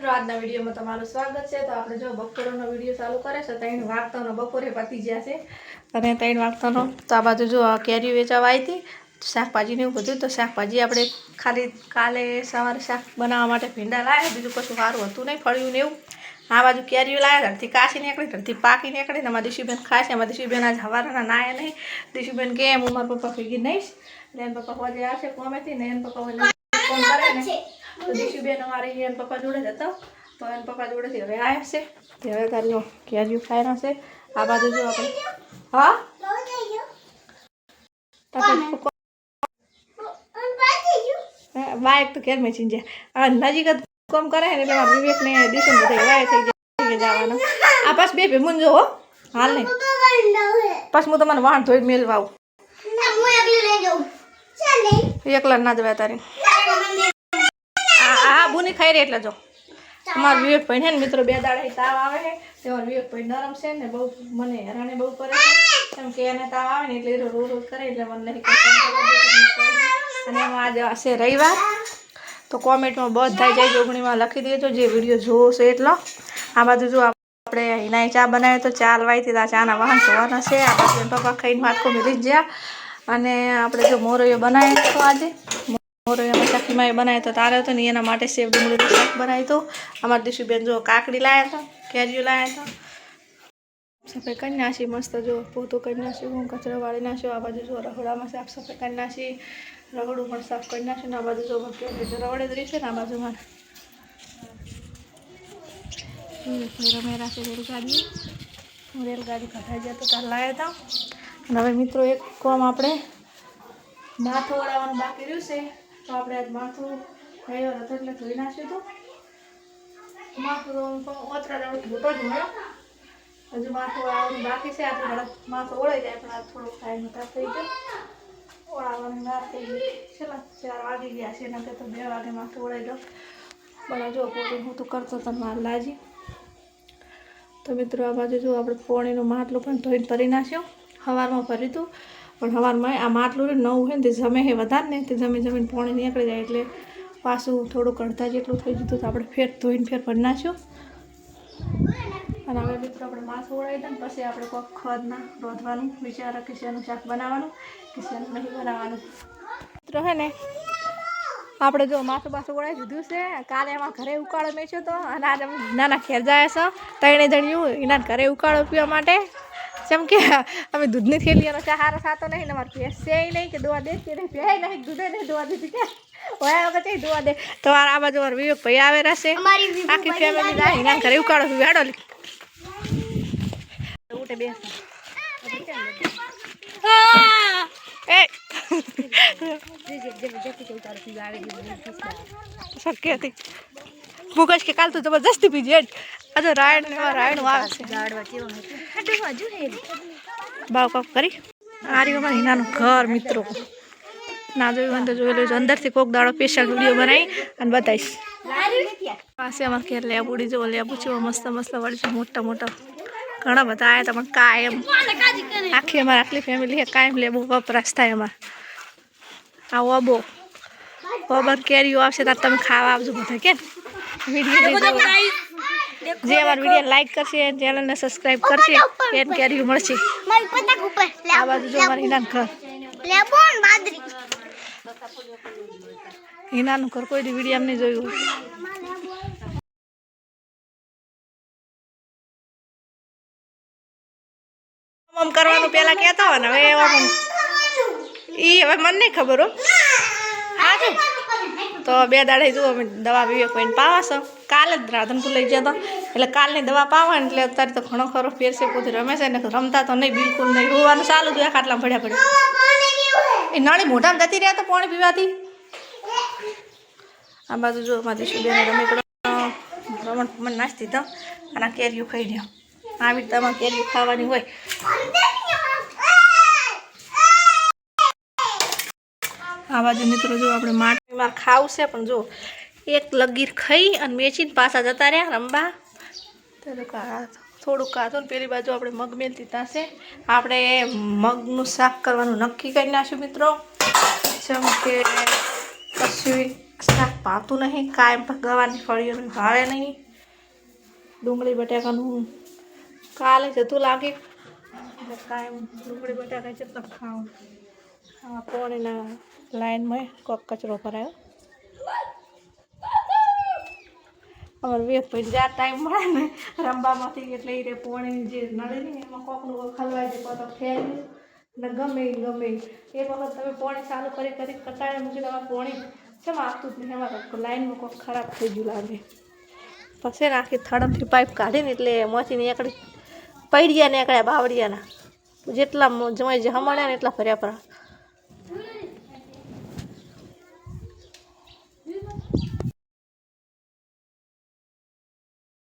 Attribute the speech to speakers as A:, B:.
A: મિત્રો આજના વિડીયોમાં તમારું સ્વાગત છે। તો આપણે જો બપોરનો વિડીયો ચાલુ કરે છે 3 વાગતાનો બપોરે પતી ગયા છે અને 3 વાગતાનો તો આ બાજુ જો કેરી વેચાવા આવી હતી શાકભાજી ને એવું બધું। તો શાકભાજી આપણે ખાલી કાલે સવારે શાક બનાવવા માટે ભીંડા લાવ્યા, બીજું કશું સારું હતું નહીં, ફળ્યું ને એવું। આ બાજુ કેરીઓ લાવ્યા, ધરતી કાચી નીકળી, ધરતી પાકી નીકળી ને અમારી દિશુબેન ખાશે। અમારી દિશુબેન આજ હવારના નાયા નહીં। દિશુબેન કે હું મારા પપ્પા ભેગી નહીશ, એટલે એના પપ્પા હોજે આવશે કોમેથી ને એના પપ્પા ફોન કરે ને તો દિશુબેન અમારે એના પપ્પા જોડે જ હતો, તો એના પપ્પા જોડેથી હવે આવ્યા છે। તે હવે તારી કેરીઓ ખાઈ છે। આ બાજુ જો આપણે હા બાઇક તો ઘેર મેં ચીંજે નજીક જ કામ કરે ને એટલે મારા વિવેક ને દિશુ બધા વાય થઈ જાય જવાના। આ પાસ બે ભેમું જો હો હાલ નહીં, પાસ હું તમારે વાહન ધોઈ મેળવા આવું, એકલા ના જવાય તારી આ બુની ખાઈ રહી। એટલે જો અમારા વિવેકભાઈ છે ને મિત્રો 2 દાડા તાવ આવે છે, તેમાં વિવેકભાઈ નરમ છે ને બહુ મને હેરાને બહુ કરે છે, કેમ કે એને તાવ આવે ને એટલે એ રોજ કરે એટલે મને નહીં કામ કરવા દે। અને એમાં આજે હશે રવિવાર, તો કોમેન્ટમાં બધા જાય જોગણીમાં લખી દેજો જે વિડીયો જોવો છે એટલો। આ બાજુ જો આપણે હિનાઈ ચા બનાવી તો ચા હલવાઈથી આ ચાના વાહન ધોવાના છે। આ બાજુ એના પપ્પા ખાઈને માટકો મિલી જ ગયા અને આપણે જો મોરૈયો બનાવ્યો તો આજે મોરૈયામાં ચકીમાં બનાવ્યો તો તારે હતો ને એના માટે સેવ ડુંગળીનું શાક બનાવ્યું હતું। અમારી દિશુબેન જો કાકડી લાવ્યા હતા, કેરીઓ લાવ્યા હતા, સફાઈ કરી નાખી મસ્ત, જો પોતું કરી નાખ્યું, હું કચરો વાળી નાખ્યો। આ બાજુ જો રહોડામાં સાફ સફાઈ કરી નાખી, રહોડું પણ સાફ કરી નાખ્યું ને આ બાજુ જો રવડે જ રહી છે ને આ બાજુ મારે રમેરા છે રેલગાડી, હું રેલગાડી કઢાઈ જાય તો તાર લાવ્યા હતા। અને હવે મિત્રો એક કામ આપણે માથું ઓળાવવાનું બાકી રહ્યું છે, તો આપણે આજ માથું ગયો હતો એટલે ધોઈ નાખ્યું હતું। માથું ઓતરા ધોતો જ મળ્યો, હજુ માથું ઓળાવવાનું બાકી છે। આપણે માથું ઓળાઈ જાય પણ આ થોડોક ટાઈમ વધારે થઈ ગયો, ઓળાવવાની વાર થઈ ગઈ છે, 4 વાગી ગયા છે, એના કરતાં 2 વાગે માથું ઓળાઈ ગયો। પણ જો પોતું હું તો કરતો હતો માર લાજી। તો મિત્રો આ બાજુ જો આપણે પોણીનું માટલું પણ ધોઈને ભરી નાખ્યો, સવારમાં ભર્યું હતું પણ સવારમાં આ માટલું નવું હોય ને તે જમે છે વધારે ને તે જમીને પોણી નીકળી જાય એટલે પાછું થોડુંક અડધા જેટલું થઈ જતું તો આપણે ફેર ધોઈને ફેર ભરી નાખ્યો। અને હવે મિત્રો આપણે માથું ઓળાવી દઈએ પછી આપણે કોક ખદના રોધવાનું વિચારો કે શેનું શાક બનાવવાનું કે શેનું નહીં બનાવવાનું। મિત્રો હે ને આપણે જો માથું ઓળાવી દીધું છે, કાલે એમાં ઘરે ઉકાળો મેચ્યો હતો અને આજે અમે નાના ઘેર જાય છે 3 જણિયું એના ઘરે ઉકાળો પીવા માટે, જેમ કે અમે દૂધની થેલીઓનો ચા હારો થતો નહીં ને અમારે ભેંસ છે નહીં કે દોવા દે કે નહીં, ભેંસ નહીં દૂધે નહીં દોવા દીધી કે હોય વખત દોવા દે। તો આ બાજુ મારા વિવેક ભાઈ આવે રહેશે, આખી ફેમિલી જાય એના ઘરે ઉકાળો પીવા હેડો ઉઠે બેસ શક્ય હતી મુકેશ કે કાલ તો જબરજસ્તી પીજે આજે રાયણ વાવે છે ભાવ કાપ કરી આ રહ્યું અમારે હિનાનું ઘર। મિત્રો ના જોયું તો જોઈ લેજો, અંદરથી કોક દાડો સ્પેશિયલ વિડીયો બનાવી અને બતાવીશ। પાસે અમારે ઘેર લેબુડી જો લેબુ છે મસ્ત મસ્ત વળી છે, મોટા મોટા ઘણા બધા આવ્યા હતા પણ કાયમ આખી અમારે આટલી ફેમિલી કાયમ લેબુ વપરાશ થાય અમારે। આ ઓબર કેરીઓ આવશે ત્યારે તમે ખાવા આવજો બધા કે વિડીયો જે અમારા વિડીયો લાઈક કરશે ચેનલને સબસ્ક્રાઈબ કરશે એને કેરીઓ મળશે। આ બાજુ જો અમારે હિનાનું ઘર, હિનાનું ઘર કોઈ વિડીયો એમને જોયું આમ કરવાનું પેલા કહેતા હોય ને હવે હવે મને નહીં ખબર હો। હા જો તો 2 દાડે જુઓ અમે દવા વિવેક કોઈને પાવાશો, કાલે જ રાધનપુર લઈ જતો એટલે કાલની દવા પાવા ને એટલે અત્યારે તો ઘણો ખરો ફેર છે, પોતે રમે છે ને રમતા તો નહીં બિલકુલ નહીં, હોવાનું ચાલુ જ ખાટલા પડ્યા એ નળી મોઢામાં જતી રહ્યા તો પાણી પીવાથી। આ બાજુ જો મારી દિશુબેન રમેકડો રમણ મને નાસ્તી તો અને આ કેરીઓ ખાઈ દો, આવી તમારે કેરીઓ ખાવાની હોય। આ બાજુ મિત્રો જો આપણે માટમાં ખાવું છે પણ જો એક લગીર ખાઈ અને મેચીને પાછા જતા રહ્યા રમવા, થોડુંક કાઢો ને પેલી બાજુ આપણે મગ મેલતી થશે। આપણે મગનું શાક કરવાનું નક્કી કરી નાખ્યું મિત્રો, જેમ કે કશું શાક ભાવતું નહીં, કાયમ ગવાની ફળીઓનું ભાવે નહીં. ડુંગળી બટાકાનું કાલે જતું લાગે એટલે કાયમ ડુંગળી બટાકા જેટલા ખાવું. આ પોણીના લાઈનમાં કોક કચરો ભરાયો. અમારે વેફભાઈ જ્યાં ટાઈમ મળે ને રમવામાંથી એટલે એ પોણીની જે નળી ને એમાં કોકનું ખલવાઈ જાય કોક ફેરવી ને ગમે એક વખત તમે પોણી ચાલુ કરી કટાળે મૂકી તમારે પોણી કેમ આપતું જ નહીં. એમાં લાઈનમાં કોક ખરાબ થઈ ગયું લાગે. પછી આખી થડમથી પાઇપ કાઢીને એટલે એમાંથી નીકળી પૈડિયા નીકળ્યા બાવડિયાના જેટલા જમાઈ જે હમણાં ને એટલા ફર્યા પર